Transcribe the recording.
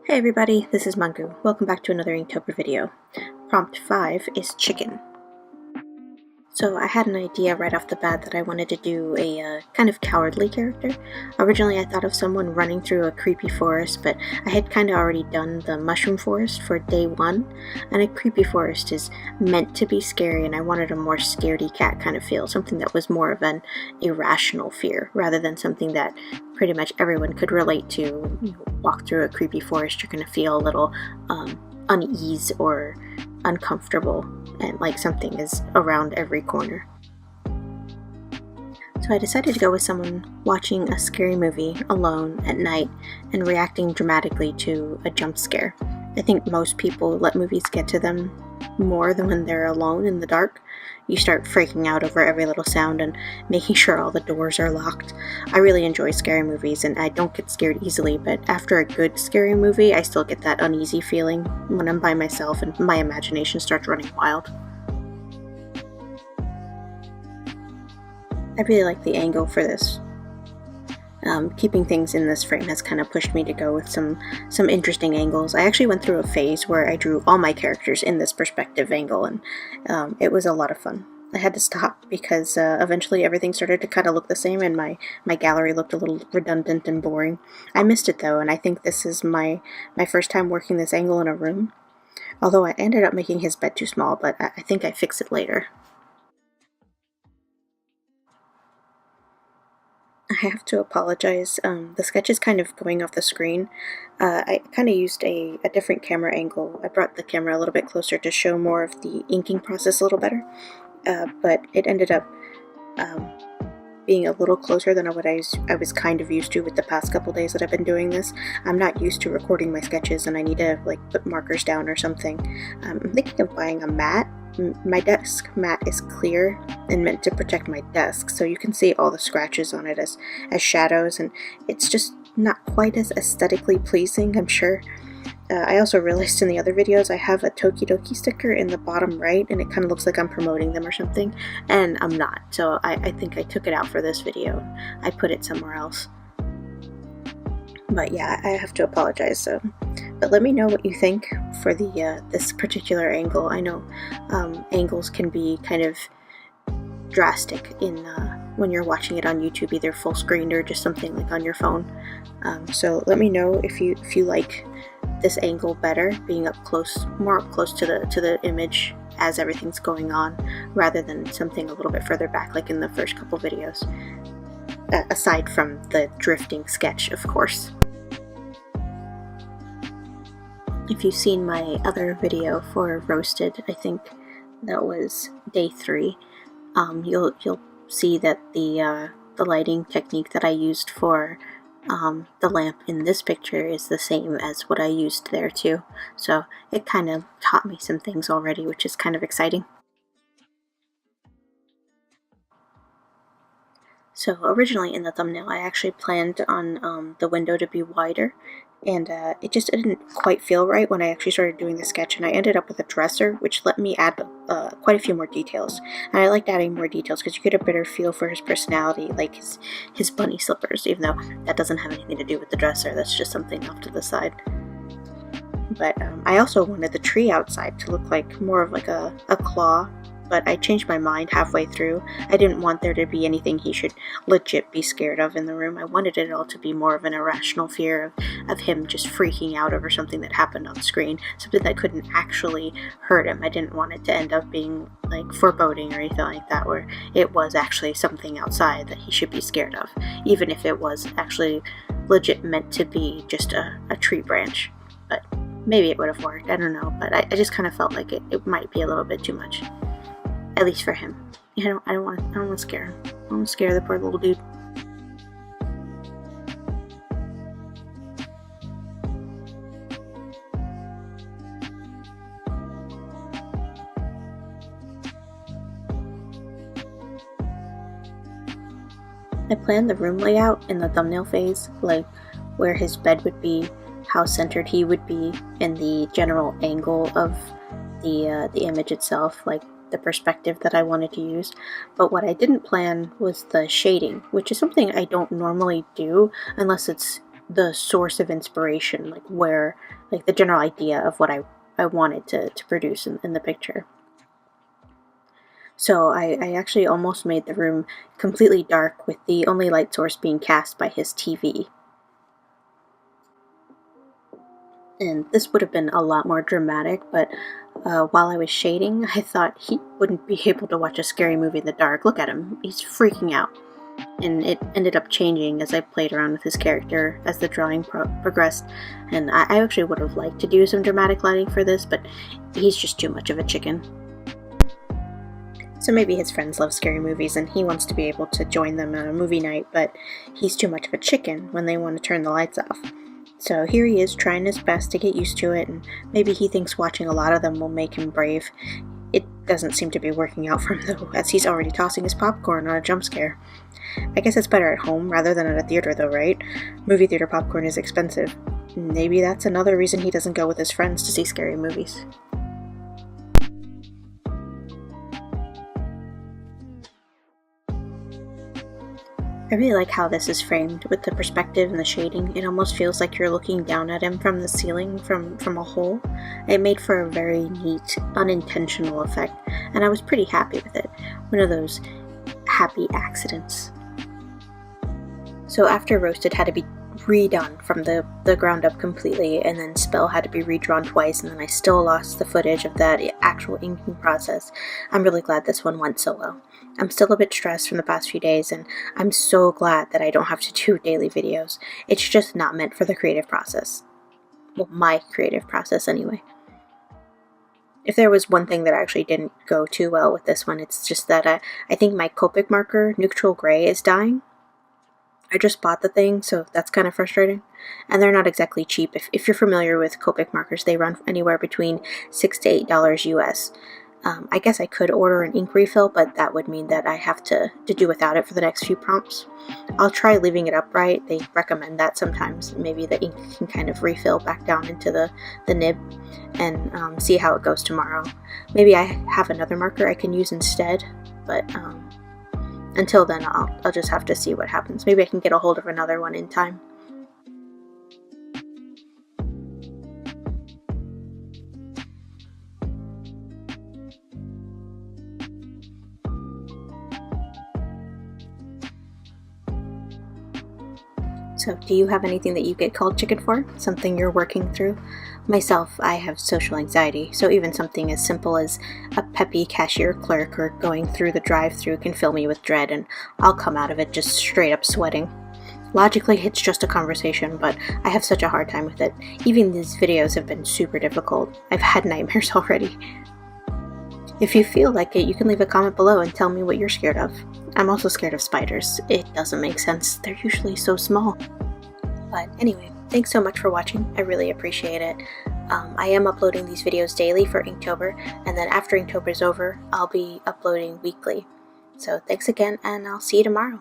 Hey everybody, this is Mangu. Welcome back to another Inktober video. Prompt 5 is chicken. So I had an idea right off the bat that I wanted to do a kind of cowardly character. Originally I thought of someone running through a creepy forest, but I had kind of already done the mushroom forest for day 1, and a creepy forest is meant to be scary, and I wanted a more scaredy cat kind of feel, something that was more of an irrational fear, rather than something that pretty much everyone could relate to. When you walk through a creepy forest, you're going to feel a little unease or uncomfortable, and like something is around every corner. So I decided to go with someone watching a scary movie alone at night and reacting dramatically to a jump scare. I think most people let movies get to them more than when they're alone in the dark. You start freaking out over every little sound and making sure all the doors are locked. I really enjoy scary movies and I don't get scared easily, but after a good scary movie, I still get that uneasy feeling when I'm by myself and my imagination starts running wild. I really like the angle for this. Keeping things in this frame has kind of pushed me to go with some interesting angles. I actually went through a phase where I drew all my characters in this perspective angle, and it was a lot of fun. I had to stop because eventually everything started to kind of look the same, and my gallery looked a little redundant and boring. I missed it though, and I think this is my first time working this angle in a room. Although I ended up making his bed too small, but I think I fix it later. I have to apologize. The sketch is kind of going off the screen. I kind of used a different camera angle. I brought the camera a little bit closer to show more of the inking process a little better, but it ended up being a little closer than what I was kind of used to with the past couple days that I've been doing this. I'm not used to recording my sketches, and I need to like put markers down or something. I'm thinking of buying a mat. My desk mat is clear and meant to protect my desk, so you can see all the scratches on it as shadows, and it's just not quite as aesthetically pleasing, I'm sure. I also realized in the other videos I have a Tokidoki sticker in the bottom right, and it kind of looks like I'm promoting them or something, and I'm not, so I think I took it out for this video. I put it somewhere else. But yeah, I have to apologize. But let me know what you think for the this particular angle. I know angles can be kind of drastic in when you're watching it on YouTube, either full screen or just something like on your phone. So let me know if you like this angle better, being more up close to the image as everything's going on, rather than something a little bit further back like in the first couple videos. Aside from the drifting sketch, of course. If you've seen my other video for Roasted, I think that was day 3, you'll see that the lighting technique that I used for the lamp in this picture is the same as what I used there too. So it kind of taught me some things already, which is kind of exciting. So originally in the thumbnail I actually planned on the window to be wider, and it just didn't quite feel right when I actually started doing the sketch, and I ended up with a dresser, which let me add quite a few more details. And I liked adding more details because you get a better feel for his personality, like his bunny slippers, even though that doesn't have anything to do with the dresser, that's just something off to the side. But I also wanted the tree outside to look like more of like a claw, but I changed my mind halfway through. I didn't want there to be anything he should legit be scared of in the room. I wanted it all to be more of an irrational fear of him just freaking out over something that happened on screen, something that couldn't actually hurt him. I didn't want it to end up being like foreboding or anything like that, where it was actually something outside that he should be scared of, even if it was actually legit meant to be just a tree branch. But maybe it would have worked, I don't know, but I just kind of felt like it might be a little bit too much. At least for him. I don't want to scare him. I don't want to scare the poor little dude. I planned the room layout in the thumbnail phase, like where his bed would be, how centered he would be, and the general angle of the image itself, like the perspective that I wanted to use. But what I didn't plan was the shading, which is something I don't normally do unless it's the source of inspiration, like where, like the general idea of what I wanted to produce in the picture. So I actually almost made the room completely dark, with the only light source being cast by his TV. And this would have been a lot more dramatic, but while I was shading, I thought he wouldn't be able to watch a scary movie in the dark. Look at him, he's freaking out. And it ended up changing as I played around with his character as the drawing progressed. And I actually would have liked to do some dramatic lighting for this, but he's just too much of a chicken. So maybe his friends love scary movies and he wants to be able to join them at a movie night, but he's too much of a chicken when they want to turn the lights off. So here he is trying his best to get used to it, and maybe he thinks watching a lot of them will make him brave. It doesn't seem to be working out for him though, as he's already tossing his popcorn on a jump scare. I guess it's better at home rather than at a theater though, right? Movie theater popcorn is expensive. Maybe that's another reason he doesn't go with his friends to see scary movies. I really like how this is framed with the perspective and the shading. It almost feels like you're looking down at him from the ceiling, from a hole. It made for a very neat, unintentional effect, and I was pretty happy with it. One of those happy accidents. So after Roasted had to be redone from the ground up completely, and then Spell had to be redrawn twice, and then I still lost the footage of that actual inking process, I'm really glad this one went so well. I'm still a bit stressed from the past few days, and I'm so glad that I don't have to do daily videos. It's just not meant for the creative process. Well, my creative process anyway. If there was one thing that actually didn't go too well with this one, it's just that I think my Copic marker, Neutral Gray, is dying. I just bought the thing, so that's kind of frustrating. And they're not exactly cheap. If you're familiar with Copic markers, they run anywhere between $6 to $8 US. I guess I could order an ink refill, but that would mean that I have to do without it for the next few prompts. I'll try leaving it upright. They recommend that sometimes. Maybe the ink can kind of refill back down into the nib, and see how it goes tomorrow. Maybe I have another marker I can use instead, but until then I'll just have to see what happens. Maybe I can get a hold of another one in time. So, do you have anything that you get called chicken for? Something you're working through? Myself, I have social anxiety, so even something as simple as a peppy cashier clerk or going through the drive-thru can fill me with dread, and I'll come out of it just straight up sweating. Logically, it's just a conversation, but I have such a hard time with it. Even these videos have been super difficult. I've had nightmares already. If you feel like it, you can leave a comment below and tell me what you're scared of. I'm also scared of spiders. It doesn't make sense. They're usually so small. But anyway, thanks so much for watching. I really appreciate it. I am uploading these videos daily for Inktober, and then after Inktober is over, I'll be uploading weekly. So thanks again, and I'll see you tomorrow.